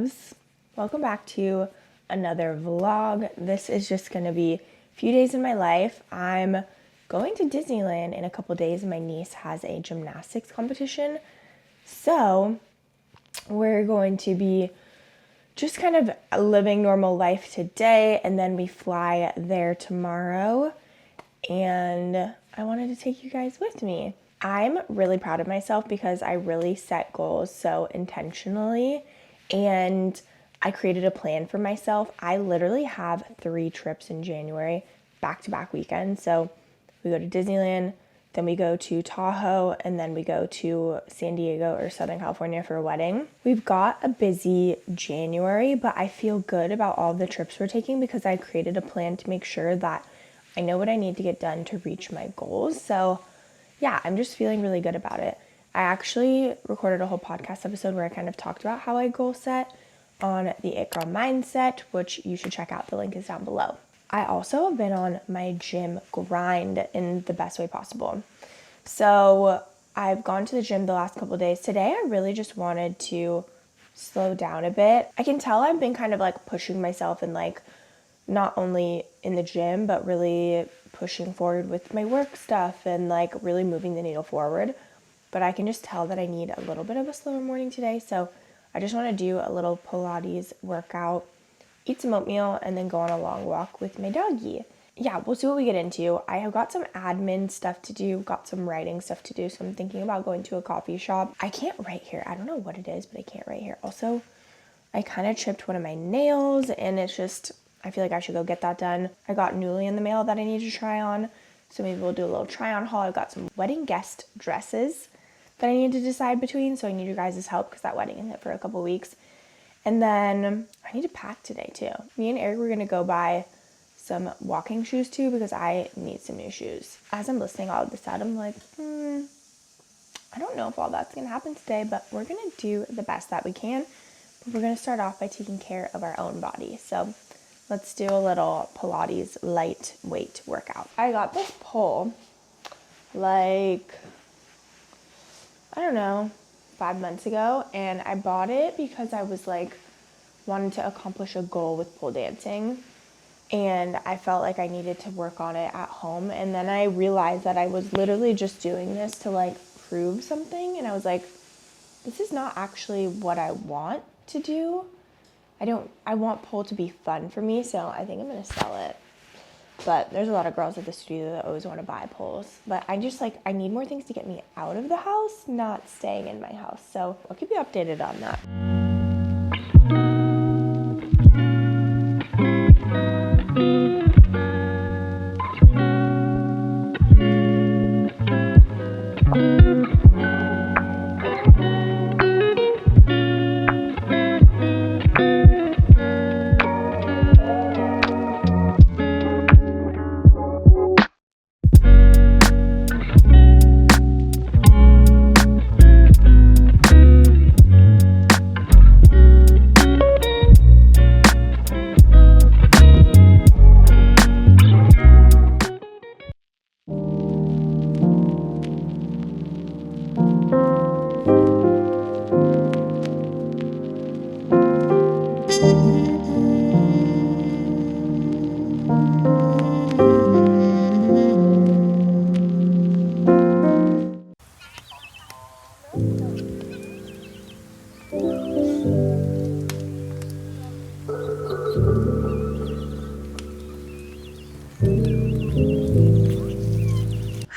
loves. Welcome back to another vlog. This is just going to be a few days in my life. I'm going to Disneyland in a couple days. My niece has a gymnastics competition. So we're going to be just kind of living normal life today, and then we fly there tomorrow. And I wanted to take you guys with me. I'm really proud of myself because I really set goals so intentionally, and I created a plan for myself. I literally have 3 trips in January, back-to-back weekends. So we go to Disneyland, then we go to Tahoe, and then we go to San Diego or Southern California for a wedding. We've got a busy January, but I feel good about all the trips we're taking because I created a plan to make sure that I know what I need to get done to reach my goals. So yeah, I'm just feeling really good about it. I actually recorded a whole podcast episode where I kind of talked about how I goal set on the It Girl Mindset, which you should check out. The link is down below. I also have been on my gym grind in the best way possible. So I've gone to the gym the last couple of days. Today, I really just wanted to slow down a bit. I can tell I've been kind of like pushing myself and like not only in the gym, but really pushing forward with my work stuff and like really moving the needle forward. But I can just tell that I need a little bit of a slower morning today. So I just want to do a little Pilates workout, eat some oatmeal, and then go on a long walk with my doggy. Yeah, we'll see what we get into. I have got some admin stuff to do, got some writing stuff to do. So I'm thinking about going to a coffee shop. I can't write here. I don't know what it is, but I can't write here. Also, I kind of chipped one of my nails, and it's just, I feel like I should go get that done. I got Newly in the mail that I need to try on, so maybe we'll do a little try on haul. I've got some wedding guest dresses that I need to decide between, so I need your guys' help because that wedding is for a couple weeks. And then I need to pack today too. Me and Eric were gonna go buy some walking shoes too because I need some new shoes. As I'm listening all of this out, I'm like, I don't know if all that's gonna happen today, but we're gonna do the best that we can. But we're gonna start off by taking care of our own body. So let's do a little Pilates lightweight workout. I got this pole like, I don't know, 5 months ago, and I bought it because I was like wanting to accomplish a goal with pole dancing, and I felt like I needed to work on it at home. And then I realized that I was literally just doing this to like prove something, and I was like, this is not actually what I want to do. I want pole to be fun for me, so I think I'm gonna sell it. But there's a lot of girls at the studio that always want to buy poles. But I just like, I need more things to get me out of the house, not staying in my house. So I'll keep you updated on that.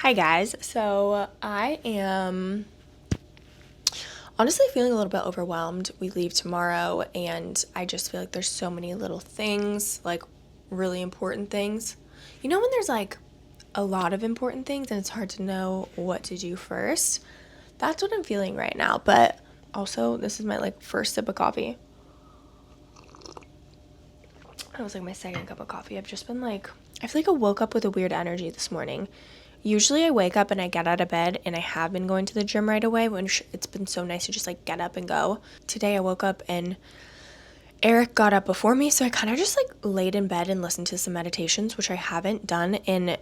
Hi guys, so I am honestly feeling a little bit overwhelmed. We leave tomorrow, and I just feel like there's so many little things, like really important things. You know when there's like a lot of important things and it's hard to know what to do first? That's what I'm feeling right now. But also, this is my like first sip of coffee. It was like my second cup of coffee. I've just been like, I feel like I woke up with a weird energy this morning. Usually I wake up and I get out of bed, and I have been going to the gym right away when it's been so nice to just like get up and go. Today I woke up and Eric got up before me, so I kind of just like laid in bed and listened to some meditations, which I haven't done, and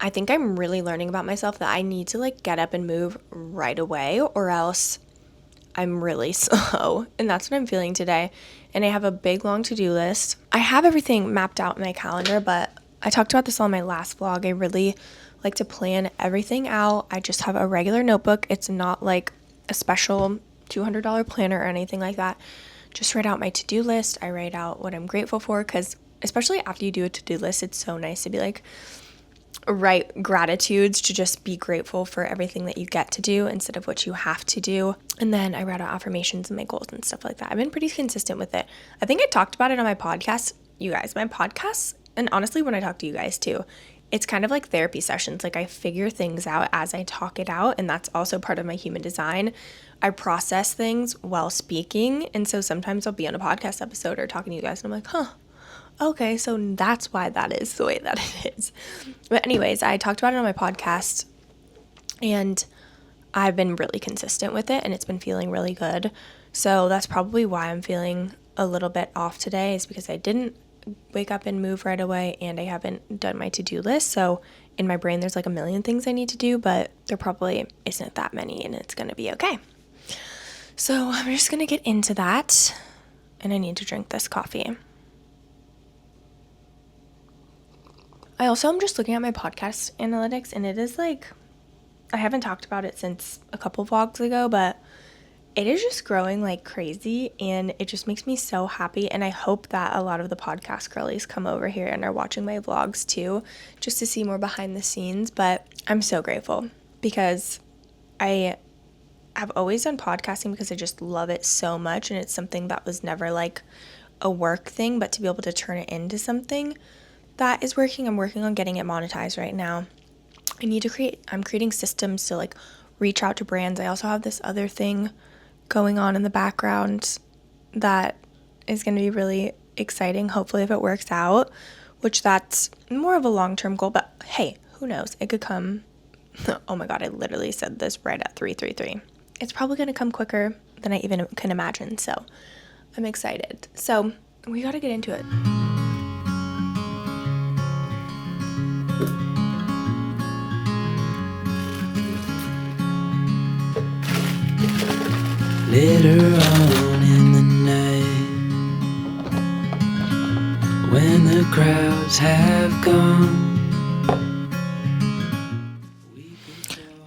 I think I'm really learning about myself that I need to like get up and move right away, or else I'm really slow, and that's what I'm feeling today. And I have a big, long to-do list. I have everything mapped out in my calendar, but I talked about this on my last vlog. I really like to plan everything out. I just have a regular notebook. It's not like a special $200 planner or anything like that. Just write out my to-do list. I write out what I'm grateful for, because especially after you do a to-do list, it's so nice to be like, write gratitudes, to just be grateful for everything that you get to do instead of what you have to do. And then I write out affirmations and my goals and stuff like that. I've been pretty consistent with it. I think I talked about it on my podcast. You guys, my podcasts, and honestly when I talk to you guys too, it's kind of like therapy sessions. Like, I figure things out as I talk it out, and that's also part of my human design. I process things while speaking, and so sometimes I'll be on a podcast episode or talking to you guys and I'm like, okay, so that's why that is the way that it is. But anyways, I talked about it on my podcast, and I've been really consistent with it, and it's been feeling really good. So that's probably why I'm feeling a little bit off today, is because I didn't wake up and move right away, and I haven't done my to-do list. So in my brain, there's like a million things I need to do, but there probably isn't that many, and it's going to be okay. So I'm just going to get into that, and I need to drink this coffee. I also am just looking at my podcast analytics, and it is like, I haven't talked about it since a couple vlogs ago, but it is just growing like crazy, and it just makes me so happy. And I hope that a lot of the podcast girlies come over here and are watching my vlogs too, just to see more behind the scenes. But I'm so grateful, because I have always done podcasting because I just love it so much, and it's something that was never like a work thing, but to be able to turn it into something that is working. I'm working on getting it monetized right now. I'm creating systems to like reach out to brands. I also have this other thing going on in the background that is going to be really exciting, hopefully, if it works out, which that's more of a long-term goal, but hey, who knows? It could come. Oh my God, I literally said this right at 3:33. It's probably going to come quicker than I even can imagine, so I'm excited. So we got to get into it. Later on in the night, when the crowds have gone.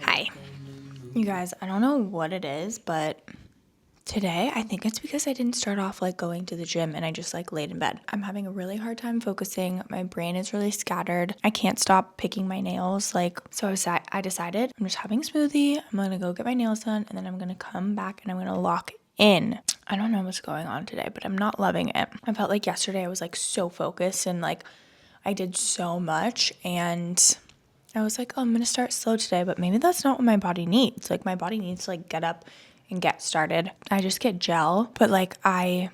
Hi. You guys, I don't know what it is, but today I think it's because I didn't start off like going to the gym, and I just like laid in bed. I'm having a really hard time focusing. My brain is really scattered. I can't stop picking my nails. So I decided I'm just having a smoothie. I'm going to go get my nails done, and then I'm going to come back and I'm going to lock in. I don't know what's going on today, but I'm not loving it. I felt like yesterday I was like so focused, and like I did so much, and I was like, oh, I'm going to start slow today, but maybe that's not what my body needs. Like, my body needs to like get up and get started. I just get gel, but like I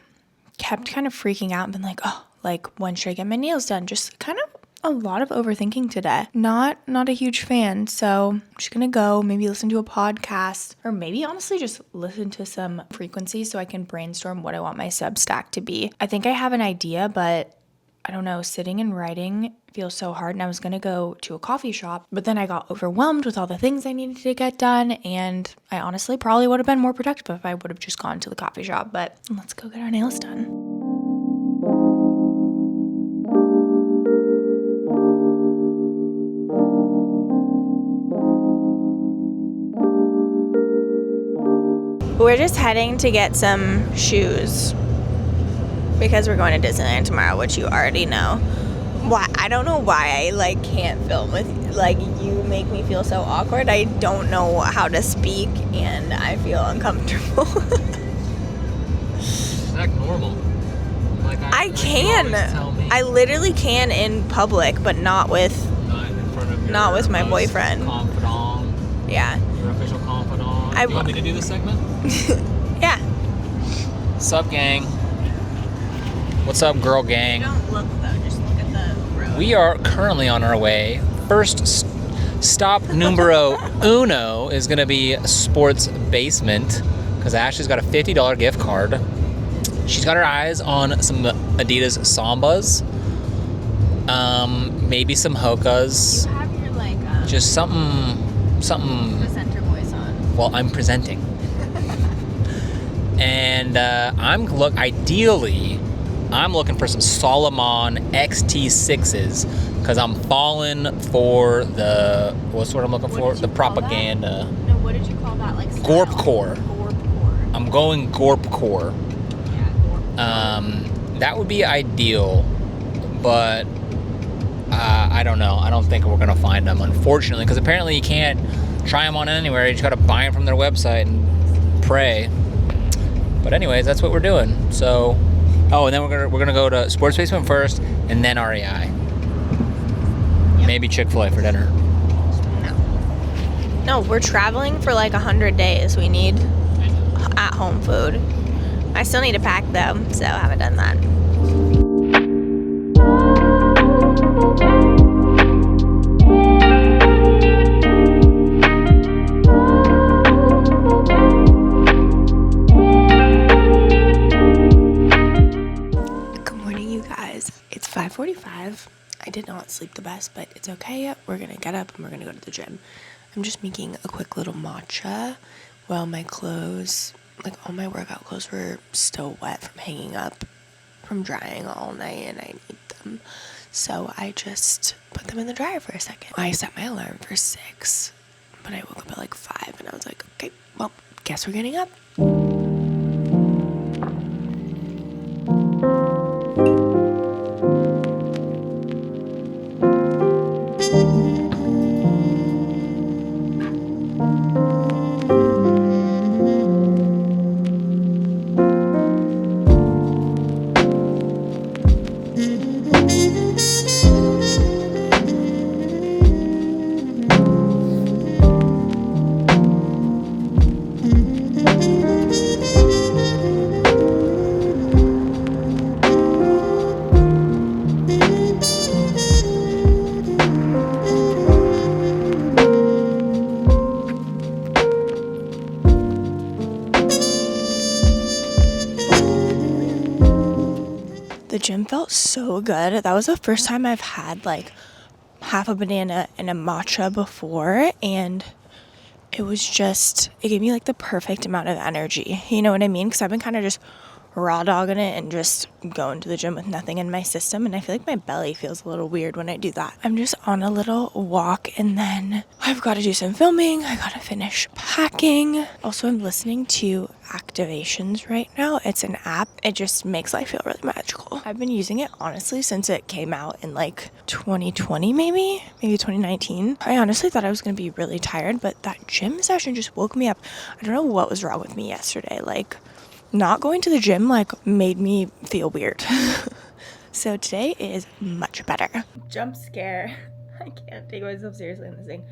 kept kind of freaking out and been like, oh, like when should I get my nails done? Just kind of a lot of overthinking today. Not a huge fan. So I'm just gonna go maybe listen to a podcast, or maybe honestly just listen to some frequencies so I can brainstorm what I want my Substack to be. I think I have an idea, but I don't know, sitting and writing feels so hard, and I was going to go to a coffee shop, but then I got overwhelmed with all the things I needed to get done, and I honestly probably would have been more productive if I would have just gone to the coffee shop. But let's go get our nails done. We're just heading to get some shoes because we're going to Disneyland tomorrow, which you already know. Why? I don't know why I like can't film with you. Like, you make me feel so awkward. I don't know how to speak, and I feel uncomfortable. Act normal. Like I can. I literally can in public, but not with in front of not with my boyfriend. Confidant. Yeah. Your official confidant. You want me to do this segment? Yeah. Sup, gang? What's up, girl gang? Don't look though. Just look at the road. We are currently on our way. First stop numero uno is going to be Sports Basement, because Ashley's got a $50 gift card. She's got her eyes on some Adidas Sambas, maybe some Hokas. You have your like Just something. presenter voice on. Well, I'm presenting. And ideally, I'm looking for some Salomon XT6s because I'm falling for the, what's what I'm looking for? The propaganda. No, what did you call that? Like Gorp core. I'm going Gorp core. Yeah, Gorp. That would be ideal, but I don't know. I don't think we're gonna find them, unfortunately, because apparently you can't try them on anywhere. You just gotta buy them from their website and pray. But anyways, that's what we're doing. So, and then we're gonna go to Sports Basement first, and then REI. Yep. Maybe Chick-fil-A for dinner. No, we're traveling for like 100 days. We need at-home food. I still need to pack though, so I haven't done that. Good morning, you guys. It's 5:45. I did not sleep the best, but it's okay. We're gonna get up and we're gonna go to the gym. I'm just making a quick little matcha while my clothes, like all my workout clothes, were still wet from hanging up from drying all night, and I need them. So I just put them in the dryer for a second. I set my alarm for 6, but I woke up at like 5, and I was like, okay, well, guess we're getting up. The gym felt so good. That was the first time I've had like half a banana and a matcha before, and it gave me like the perfect amount of energy. You know what I mean? Because I've been kind of just raw dogging it and just going to the gym with nothing in my system, and I feel like my belly feels a little weird when I do that. I'm just on a little walk, and then I've got to do some filming. I gotta finish packing. Also, I'm listening to Activations right now. It's an app. It just makes life feel really magical. I've been using it honestly since it came out in like 2020, maybe 2019. I honestly thought I was gonna be really tired, but that gym session just woke me up. I don't know what was wrong with me yesterday. Like, not going to the gym like made me feel weird. So today is much better. Jump scare. I can't take myself seriously in this thing.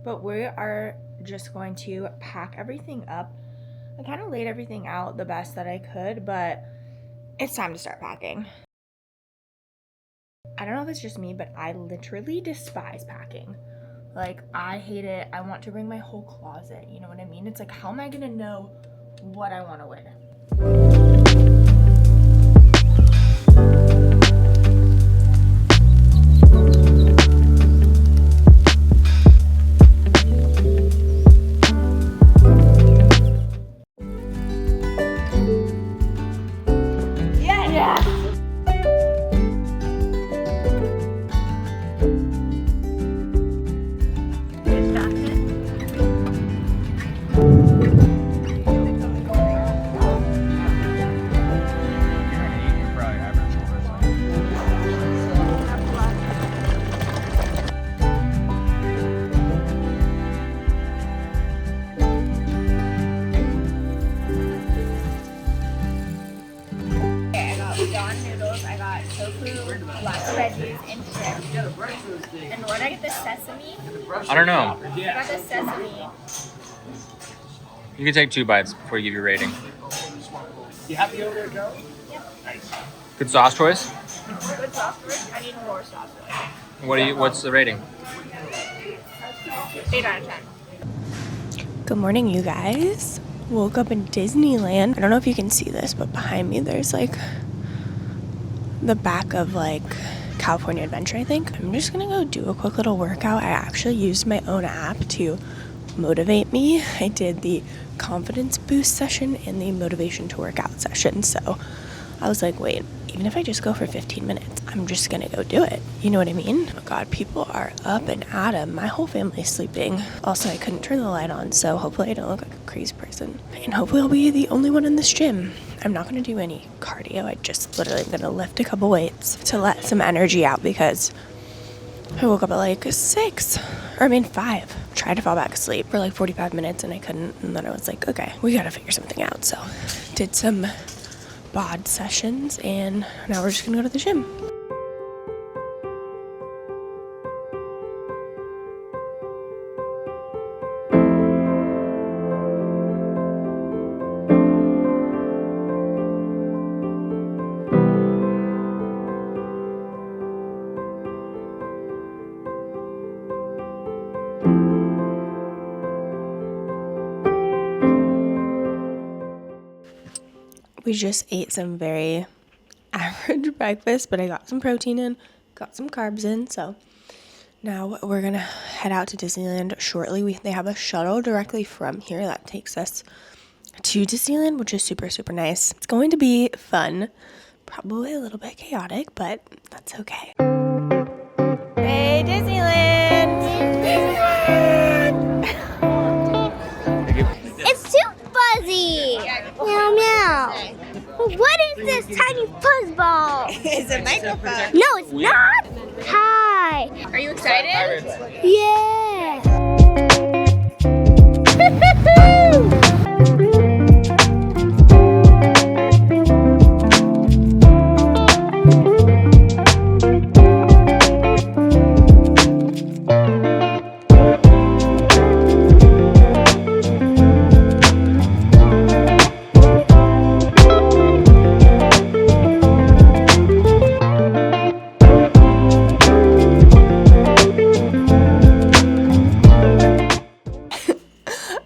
But we are just going to pack everything up. I kind of laid everything out the best that I could, but it's time to start packing. I don't know if it's just me, but I literally despise packing. Like, I hate it. I want to bring my whole closet. You know what I mean? It's like, how am I gonna know what I want to wear? Lots of veggies and shrimp. And what did I get, the sesame? I don't know. I got the sesame. You can take 2 bites before you give your rating. You happy over there, Joe? Yep. Nice. Good sauce choice? Good sauce choice. I need more sauce choice. What's the rating? 8 out of 10. Good morning, you guys. Woke up in Disneyland. I don't know if you can see this, but behind me there's like the back of like California Adventure, I think. I'm just gonna go do a quick little workout. I actually used my own app to motivate me. I did the confidence boost session and the motivation to work out session. So I was like, wait, even if I just go for 15 minutes, I'm just gonna go do it. You know what I mean? Oh God, people are up and at 'em. My whole family's sleeping. Also, I couldn't turn the light on, so hopefully I don't look like a crazy person. And hopefully I'll be the only one in this gym. I'm not gonna do any cardio. I just literally am gonna lift a couple weights to let some energy out because I woke up at like 5. Tried to fall back asleep for like 45 minutes and I couldn't. And then I was like, okay, we gotta figure something out. So did some bod sessions and now we're just gonna go to the gym. We just ate some very average breakfast, but I got some protein in, got some carbs in, so now we're gonna head out to Disneyland shortly. They have a shuttle directly from here that takes us to Disneyland, which is super, super nice. It's going to be fun, probably a little bit chaotic, but that's okay. Hey, Disneyland! It's too fuzzy. Meow meow. What is this tiny fuzzball? It's a microphone. No, it's not. Hi. Are you excited? Yeah.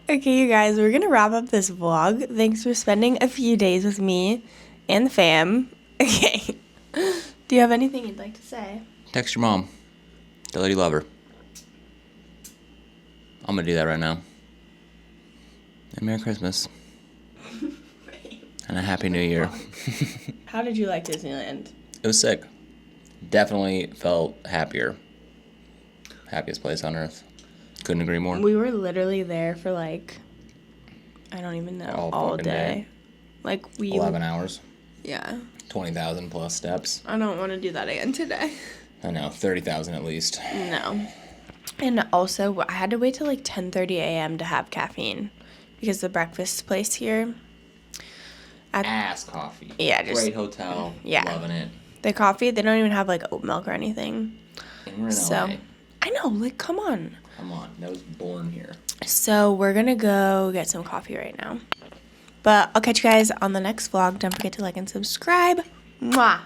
Okay, you guys, we're gonna wrap up this vlog. Thanks for spending a few days with me and the fam. Okay. Do you have anything you'd like to say? Text your mom. Tell her you love her. I'm gonna do that right now. And Merry Christmas. And a Happy New Year. How did you like Disneyland? It was sick. Definitely felt happier. Happiest place on earth. Couldn't agree more. We were literally there for like, I don't even know, all fucking day. Like 11 hours. Yeah. 20,000 plus steps. I don't want to do that again today. I know, 30,000 at least. No. And also, I had to wait till like 10:30 a.m. to have caffeine because the breakfast place here. Ass coffee. Yeah, just great hotel. Yeah. Loving it. The coffee, they don't even have like oat milk or anything. And we're in So, LA. I know, like, come on. Come on, that was born here. So we're gonna go get some coffee right now. But I'll catch you guys on the next vlog. Don't forget to like and subscribe. Mwah!